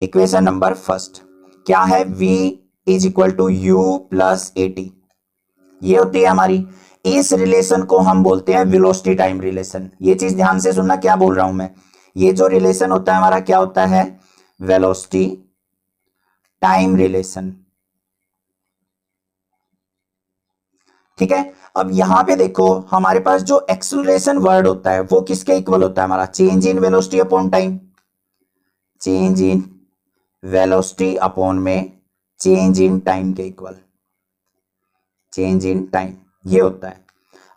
Equation number first क्या है, v is equal to u plus a t, ये होती है हमारी। इस रिलेशन को हम बोलते हैं वेलोसिटी टाइम रिलेशन। ये चीज ध्यान से सुनना क्या बोल रहा हूं मैं। ये जो रिलेशन होता है हमारा क्या होता है, वेलोसिटी टाइम रिलेशन। ठीक है। अब यहां पे देखो हमारे पास जो एक्सेलरेशन वर्ड होता है वो किसके इक्वल होता है, हमारा change in velocity upon time. Change in velocity upon में चेंज इन टाइम के इक्वल, चेंज इन टाइम ये होता है।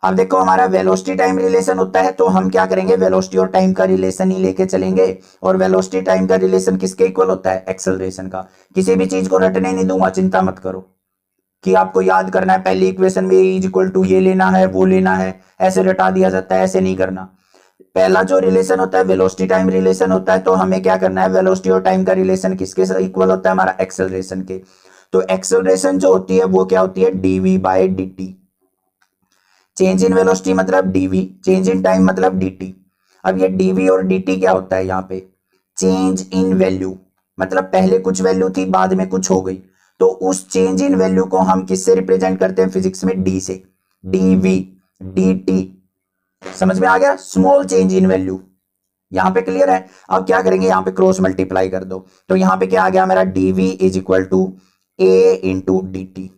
अब देखो हमारा वेलोसिटी टाइम रिलेशन होता है तो हम क्या करेंगे, वेलोसिटी और टाइम का रिलेशन ही लेके चलेंगे। और वेलोसिटी टाइम का रिलेशन किसके इक्वल होता है, एक्सेलरेशन का। किसी भी चीज को रटने नहीं दूंगा, चिंता मत करो कि आपको याद करना है पहली इक्वेशन में इज इक्वल टू ये लेना है वो लेना है, ऐसे रटा दिया जाता है, ऐसे नहीं करना। पहला जो रिलेशन होता है वेलोसिटी टाइम रिलेशन होता है, तो हमें क्या करना है, वेलोसिटी और टाइम का रिलेशन किसके इक्वल होता है, हमारा एक्सेलरेशन के। तो एक्सेलरेशन जो होती है वो क्या होती है, dv by d. Change in velocity मतलब डीवी, चेंज इन टाइम मतलब dt। अब ये डीवी और dt क्या होता है यहाँ पे, चेंज इन वैल्यू, मतलब पहले कुछ वैल्यू थी बाद में कुछ हो गई, तो उस चेंज इन वैल्यू को हम किससे रिप्रेजेंट करते हैं फिजिक्स में, डी से, डीवी dt। समझ में आ गया, स्मॉल चेंज इन वैल्यू। यहां पे क्लियर है। अब क्या करेंगे, यहां पे क्रॉस मल्टीप्लाई कर दो, तो यहां पे क्या आ गया मेरा, dv is equal to a into d t.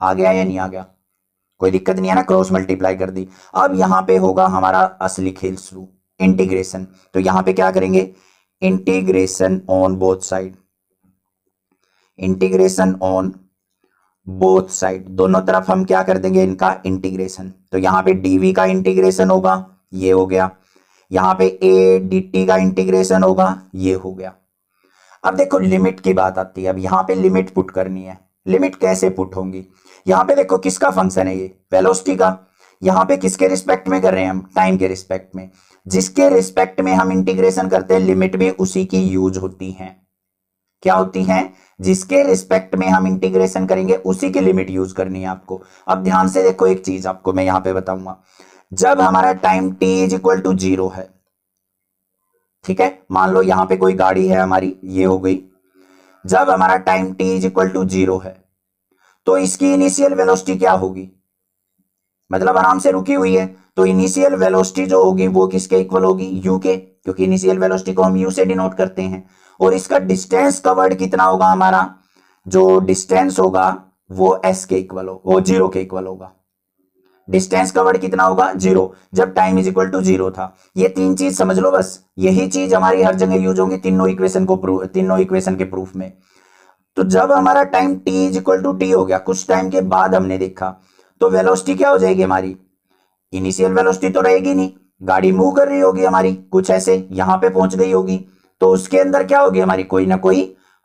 आ गया या नहीं आ गया, कोई दिक्कत नहीं है ना, क्रॉस मल्टीप्लाई कर दी। अब यहां पे होगा हमारा असली खेल शुरू, इंटीग्रेशन। तो यहां पे क्या करेंगे, integration on both side, integration on both side, दोनों तरफ हम क्या कर देंगे इनका इंटीग्रेशन। तो यहां पे डीवी का इंटीग्रेशन होगा, ये हो गया। यहां पे ए डी टी का इंटीग्रेशन होगा, ये हो गया। अब देखो लिमिट की बात आती है, अब यहां पे लिमिट पुट करनी है। लिमिट कैसे पुट होंगी, यहां पे देखो किसका फंक्शन है ये, वेलोसिटी का। यहां पे किसके रिस्पेक्ट में कर रहे हैं हम, टाइम के रिस्पेक्ट में। जिसके रिस्पेक्ट में हम इंटीग्रेशन करते हैं लिमिट भी उसी की यूज होती है। क्या होती है, जिसके रिस्पेक्ट में हम इंटीग्रेशन करेंगे उसी की लिमिट यूज करनी है आपको। अब ध्यान से देखो एक चीज आपको मैं यहां पे बताऊंगा, जब हमारा time t is equal to 0 है, ठीक है, मान लो यहां पे कोई गाड़ी है हमारी, ये हो गई। जब हमारा time t is equal to 0 है तो इसकी इनिशियल वेलोसिटी क्या होगी, मतलब आराम से रुकी हुई है, तो इनिशियल वेलोसिटी जो होगी वो किसके इक्वल होगी, u के, क्योंकि इनिशियल वेलोसिटी को हम u से डिनोट करते हैं। और इसका डिस्टेंस कवर्ड कितना होगा, हमारा जो डिस्टेंस होगा वो s के इक्वल हो, वो 0 के इक्वल होगा। डिस्टेंस कवर्ड कितना होगा, 0, जब टाइम इज इक्वल टू 0 था। ये तीन चीज समझ लो बस, यही चीज हमारी हर जगह यूज होगी तीनों इक्वेशन को तीनों इक्वेशन के प्रूफ में। तो जब हमारा time t is equal to t हो गया, कुछ टाइम के बाद हमने देखा, तो वेलोसिटी क्या हो जाएगी हमारी, इनिशियल वेलोसिटी तो रहेगी नहीं, गाड़ी मूव कर रही होगी हमारी कुछ ऐसे, यहां पे पहुंच गई होगी, तो उसके अंदर क्या होगी हमारी, कोई ना कोई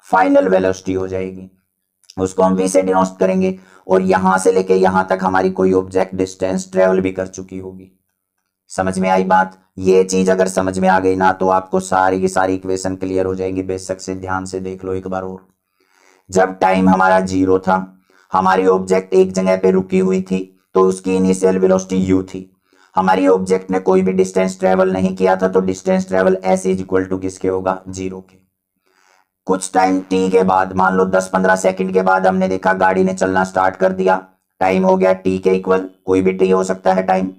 फाइनल वेलोसिटी हो जाएगी, उसको हम v से डिनोट करेंगे। और यहां से लेके यहां तक हमारी कोई ऑब्जेक्ट डिस्टेंस ट्रेवल भी कर चुकी होगी। समझ में आई बात, ये चीज अगर समझ में आ गई ना तो आपको सारी की सारी इक्वेशन क्लियर हो जाएंगी। बेशक से ध्यान से देख लो एक बार और। जब टाइम हमारा 0 था, हमारी ऑब्जेक्ट एक जगह पे रुकी हुई थी, तो उसकी इनिशियल वेलोसिटी u थी। हमारी ऑब्जेक्ट ने कोई भी डिस्टेंस ट्रेवल नहीं किया था, तो distance travel s is equal to किसके होगा, 0 के। कुछ टाइम t के बाद, मान लो 10-15 सेकंड के बाद हमने देखा गाड़ी ने चलना स्टार्ट कर दिया, टाइम हो गया t के इक्वल, कोई भी t हो सकता है टाइम।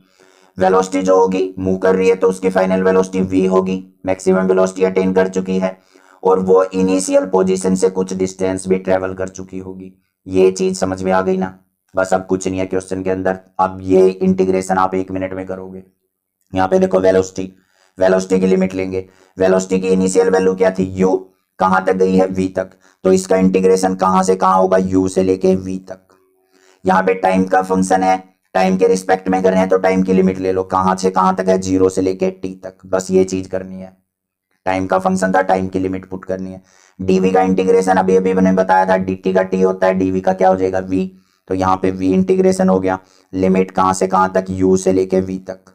वेलोसिटी जो होगी मूव कर रही है तो उसकी फाइनल वेलोसिटी v होगी, मैक्सिमम वेलोसिटी अटेन कर चुकी है, और वो इनिशियल पोजीशन से कुछ डिस्टेंस भी ट्रेवल कर चुकी होगी। ये चीज समझ में आ गई ना, बस अब कुछ नहीं है क्वेश्चन के अंदर। अब ये इंटीग्रेशन आप 1 मिनट में करोगे। यहां पे देखो वेलोसिटी, वेलोसिटी की लिमिट लेंगे। वेलोसिटी की इनिशियल वैल्यू क्या थी, u, कहां तक गई है, v तक, तो इसका इंटीग्रेशन कहां से कहां होगा, u से लेके v तक। यहां पे टाइम का फंक्शन है, टाइम के रिस्पेक्ट में कर रहे हैं तो टाइम की लिमिट ले लो, कहां से कहां तक है, 0 से लेके t तक, बस ये चीज करनी है। टाइम का फंक्शन था, टाइम की लिमिट पुट करनी है। डीवी का इंटीग्रेशन अभी अभी मैंने बताया था, dt का t होता है, डीवी का क्या हो जाएगा, v, तो यहां पे v इंटीग्रेशन हो गया। लिमिट कहां से कहां तक, u से लेके v तक।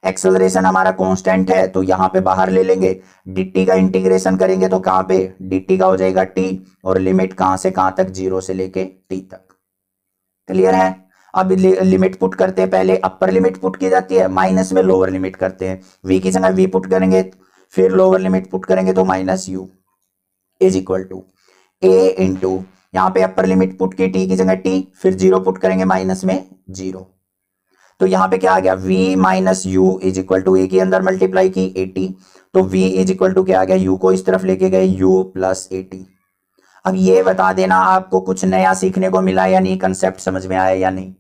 एक्सेलरेशन हमारा कांस्टेंट है तो यहां पे बाहर ले लेंगे, dt का इंटीग्रेशन करेंगे तो कहां पे, dt का हो जाएगा t, और लिमिट कहां से कहां तक, 0 से लेके t तक। क्लियर है। अब लिमिट पुट करते हैं, पहले अपर लिमिट पुट की जाती है, माइनस में लोअर लिमिट करते हैं, v की जगह v पुट करेंगे, फिर लोअर लिमिट पुट करेंगे तो minus u। Is equal to a into, यहां पे अपर लिमिट पुट की टी की जगह टी, फिर जीरो पुट करेंगे माइनस में जीरो, तो यहां पे क्या आ गया v minus u is equal to a के अंदर मल्टीप्लाई की 80, तो v इज इक्वल टू क्या आ गया, u को इस तरफ लेके गए u प्लस 80। अब ये बता देना आपको कुछ नया सीखने को मिला या नहीं, कंसेप्ट समझ में आया या नहीं।